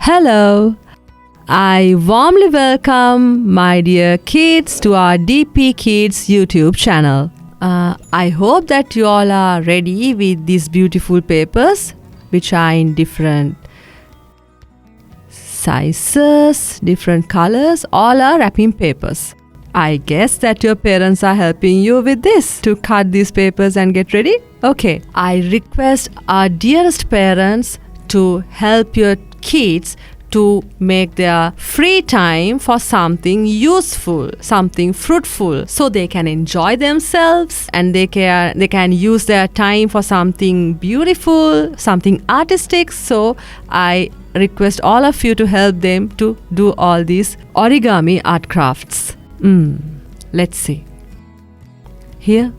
Hello! I warmly welcome my dear kids to our DP Kids YouTube channel. I hope that you all are ready with these beautiful papers, which are in different sizes, different colors, all are wrapping papers. I guess that your parents are helping you with this to cut these papers and get ready. Okay, I request our dearest parents to help your kids to make their free time for something useful, something fruitful, so they can enjoy themselves and they can use their time for something beautiful, something artistic. So I request all of you to help them to do all these origami art crafts. Let's see. Here,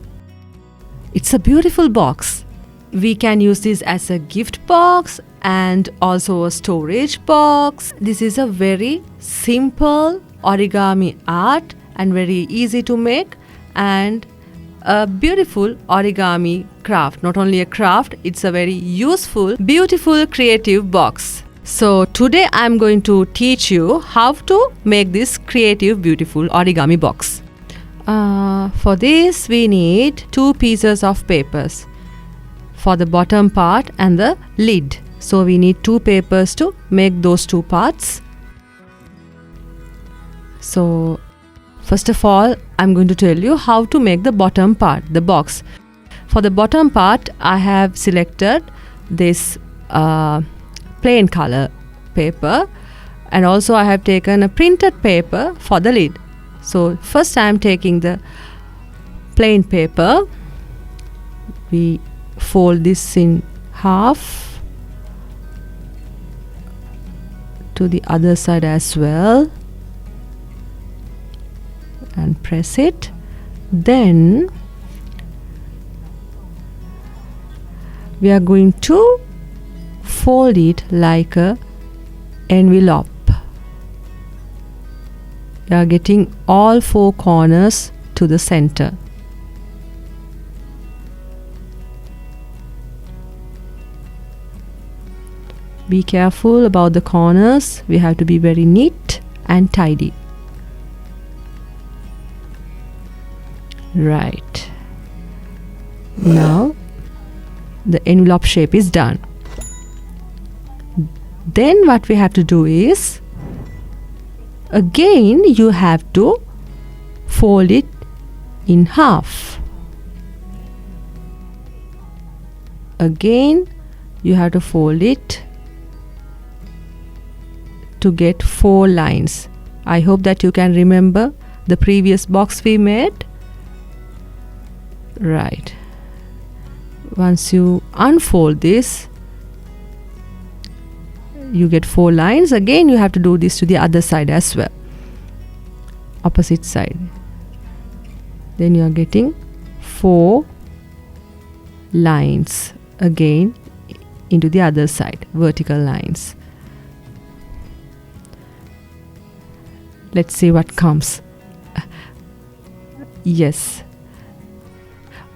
it's a beautiful box. We can use this as a gift box and also a storage box. This is a very simple origami art and very easy to make and a beautiful origami craft. Not only a craft, it's a very useful, beautiful, creative box. So today I'm going to teach you how to make this creative, beautiful origami box. For this we need 2 pieces of papers for the bottom part and the lid. So we need 2 papers to make those 2 parts. So first of all, I'm going to tell you how to make the bottom part, the box. For the bottom part, I have selected this plain color paper and also I have taken a printed paper for the lid. So first I am taking the plain paper. We fold this in half to the other side as well and press it. Then we are going to fold it like a envelope. We are getting all 4 corners to the center. Be careful about the corners. We have to be very neat and tidy. Right. Now the envelope shape is done. Then what we have to do is, again you have to fold it in half. Again you have to fold it to get 4 lines. I hope that you can remember the previous box we made. Right. Once you unfold this, you get 4 lines. Again you have to do this to the other side as well, opposite side. Then you are getting 4 lines again into the other side, vertical lines. Let's see what comes. Yes,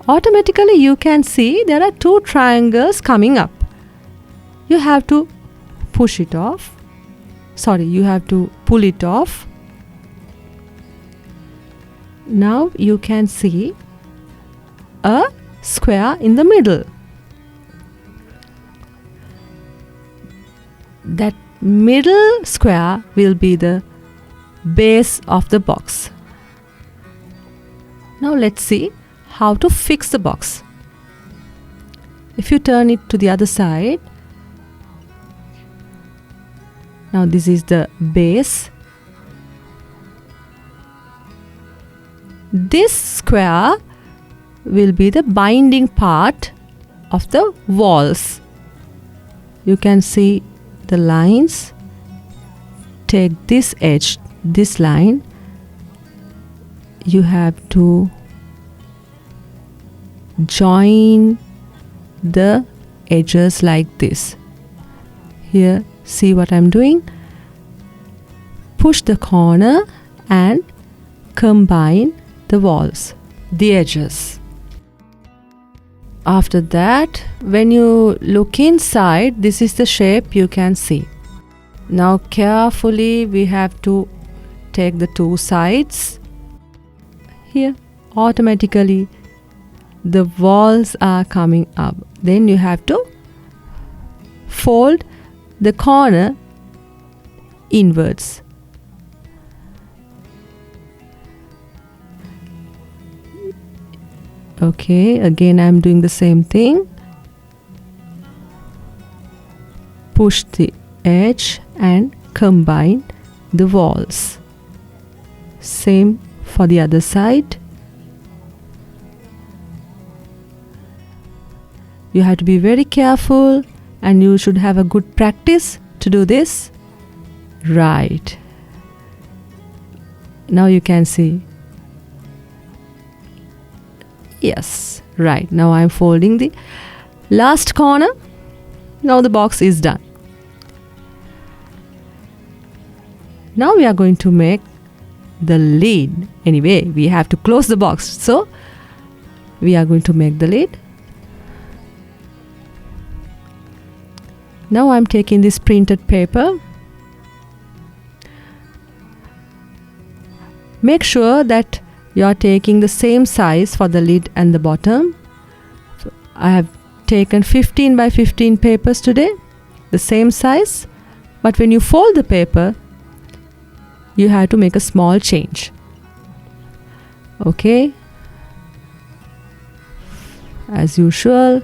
automatically you can see there are 2 triangles coming up. You have to push it off. Sorry, you have to pull it off. Now you can see a square in the middle. That middle square will be the base of the box. Now let's see how to fix the box. If you turn it to the other side, now this is the base. This square will be the binding part of the walls. You can see the lines. Take this edge, this line. You have to join the edges like this. Here, see what I'm doing? Push the corner and combine the walls, the edges. After that, when you look inside, this is the shape you can see. Now carefully we have to take the two sides. Here automatically the walls are coming up. Then you have to fold the corner inwards. Okay, again I'm doing the same thing. Push the edge and combine the walls. Same for the other side. You have to be very careful and you should have a good practice to do this. Right. Now you can see. Yes, right. Now I'm folding the last corner. Now the box is done. Now we are going to make the lid. Anyway, we have to close the box. So we are going to make the lid. Now I'm taking this printed paper. Make sure that you are taking the same size for the lid and the bottom. So I have taken 15 by 15 papers today, the same size. But when you fold the paper, you have to make a small change. Okay. As usual,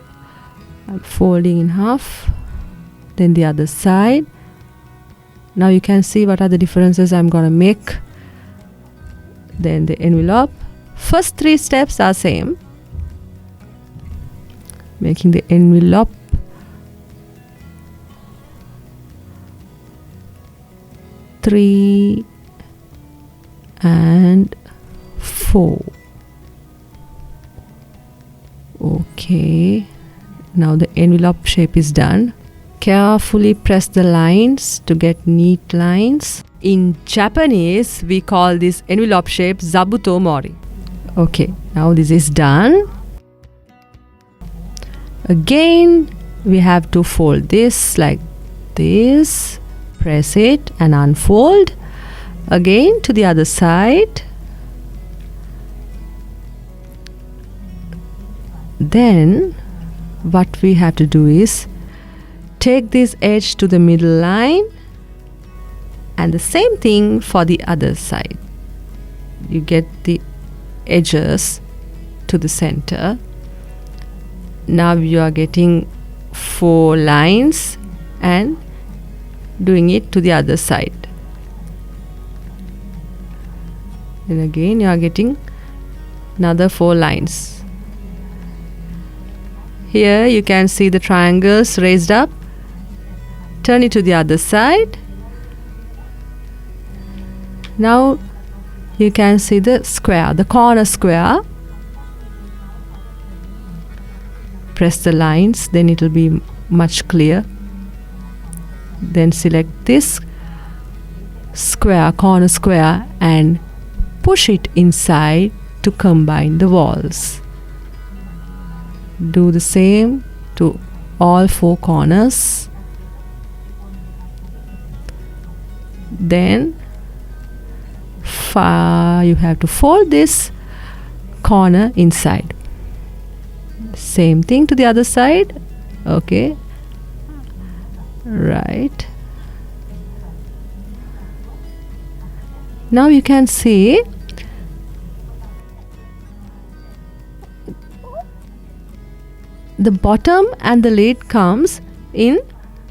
I'm folding in half. Then the other side. Now you can see what are the differences I'm gonna make. Then the envelope. First three steps are same. Making the envelope. Three and 4. Okay. Now the envelope shape is done. Carefully press the lines to get neat lines. In Japanese, we call this envelope shape zabuto mori. Okay, now this is done. Again, we have to fold this like this. Press it and unfold. Again to the other side. Then, what we have to do is take this edge to the middle line and the same thing for the other side. You get the edges to the center. Now you are getting 4 lines and doing it to the other side. And again you are getting another 4 lines. Here you can see the triangles raised up. Turn it to the other side. Now you can see the square, the corner square. Press the lines, then it will be much clear. Then select this square, corner square, and push it inside to combine the walls. Do the same to all 4 corners. Then you have to fold this corner inside. Same thing to the other side. Okay. Right. Now you can see the bottom and the lid comes in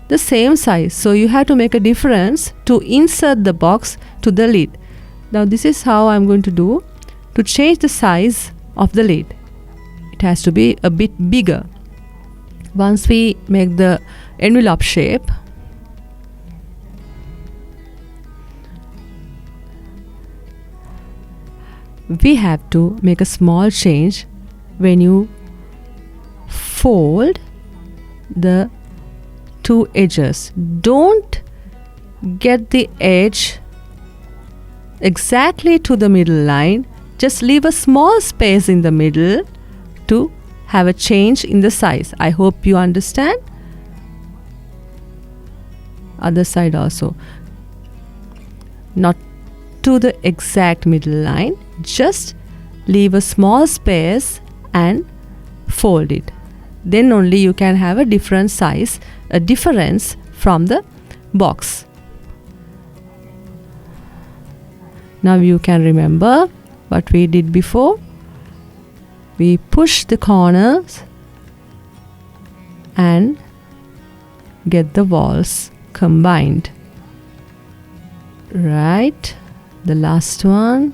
the same size. So you have to make a difference to insert the box to the lid. Now this is how I'm going to do to change the size of the lid. It has to be a bit bigger. Once we make the envelope shape, we have to make a small change when you fold the 2 edges. Don't get the edge exactly to the middle line. Just leave a small space in the middle to have a change in the size. I hope you understand. other side also. Not to the exact middle line, just leave a small space and fold it. Then only you can have a different size, a difference from the box. Now you can remember what we did before. We push the corners and get the walls combined. Right, the last one,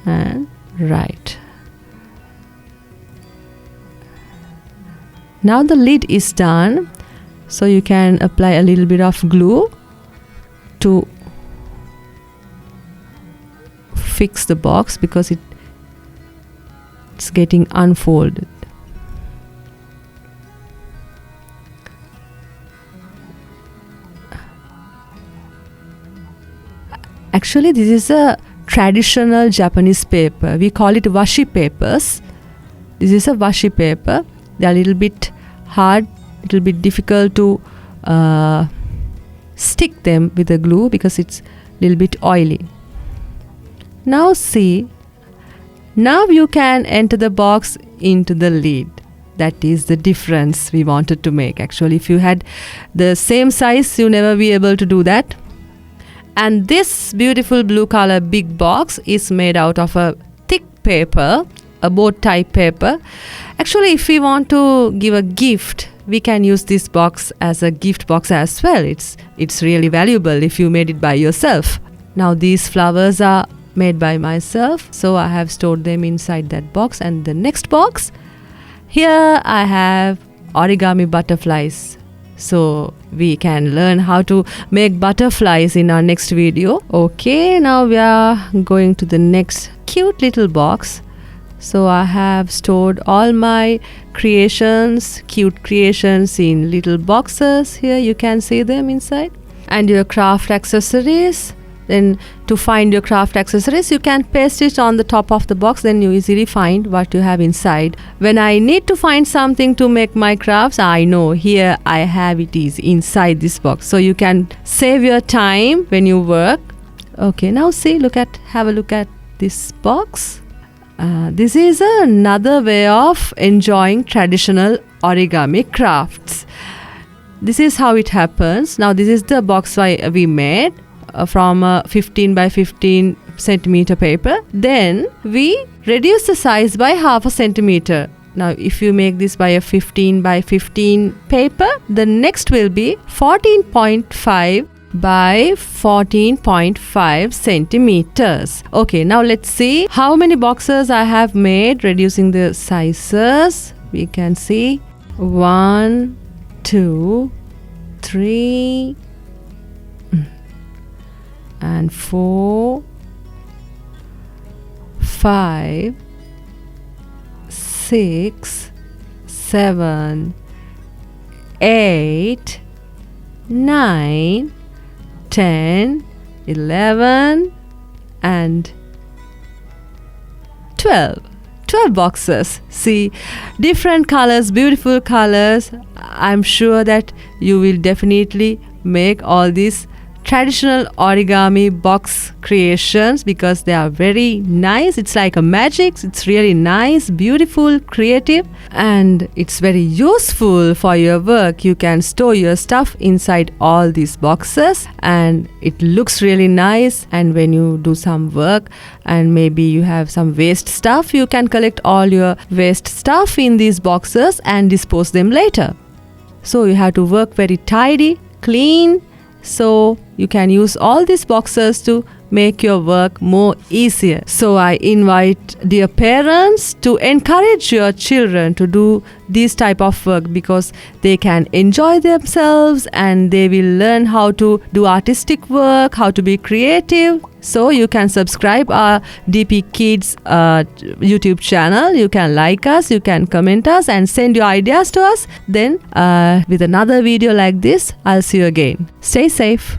and right. Now the lid is done, so you can apply a little bit of glue to fix the box because it's getting unfolded. Actually, this is a traditional Japanese paper. We call it washi papers. This is a washi paper. They are a little bit hard, a little bit difficult to stick them with the glue because it's a little bit oily. Now see, now you can enter the box into the lid. That is the difference we wanted to make. Actually, if you had the same size, you never be able to do that. And this beautiful blue color big box is made out of a thick paper, a board type paper. Actually, if we want to give a gift, we can use this box as a gift box as well. It's really valuable if you made it by yourself. Now these flowers are made by myself, so I have stored them inside that box. And the next box, here I have origami butterflies. So we can learn how to make butterflies in our next video. Okay, now we are going to the next cute little box. So I have stored all my creations, cute creations, in little boxes. Here you can see them inside. And your craft accessories. Then to find your craft accessories, you can paste it on the top of the box, then you easily find what you have inside. When I need to find something to make my crafts, I know here I have it is inside this box. So you can save your time when you work. Okay, now see, have a look at this box. This is another way of enjoying traditional origami crafts. This is how it happens. Now this is the box we made from a 15 by 15 centimeter paper. Then we reduce the size by half a centimeter. Now if you make this by a 15 by 15 paper, the next will be 14.5 by 14.5 centimeters. Okay, now let's see how many boxes I have made reducing the sizes. We can see 1, 2, 3 and 4, 5, 6, 7, 8, 9, 10, 11 and 12 boxes. See, different colors, beautiful colors. I'm sure that you will definitely make all these traditional origami box creations because they are very nice. It's like a magic. It's really nice, beautiful, creative, and it's very useful for your work. You can store your stuff inside all these boxes and it looks really nice. And when you do some work and maybe you have some waste stuff, you can collect all your waste stuff in these boxes and dispose them later. So you have to work very tidy, clean, so you can use all these boxes to make your work more easier. So I invite dear parents to encourage your children to do this type of work because they can enjoy themselves and they will learn how to do artistic work, how to be creative. So you can subscribe our DP Kids YouTube channel. You can like us, you can comment us and send your ideas to us. Then with another video like this, I'll see you again. Stay safe.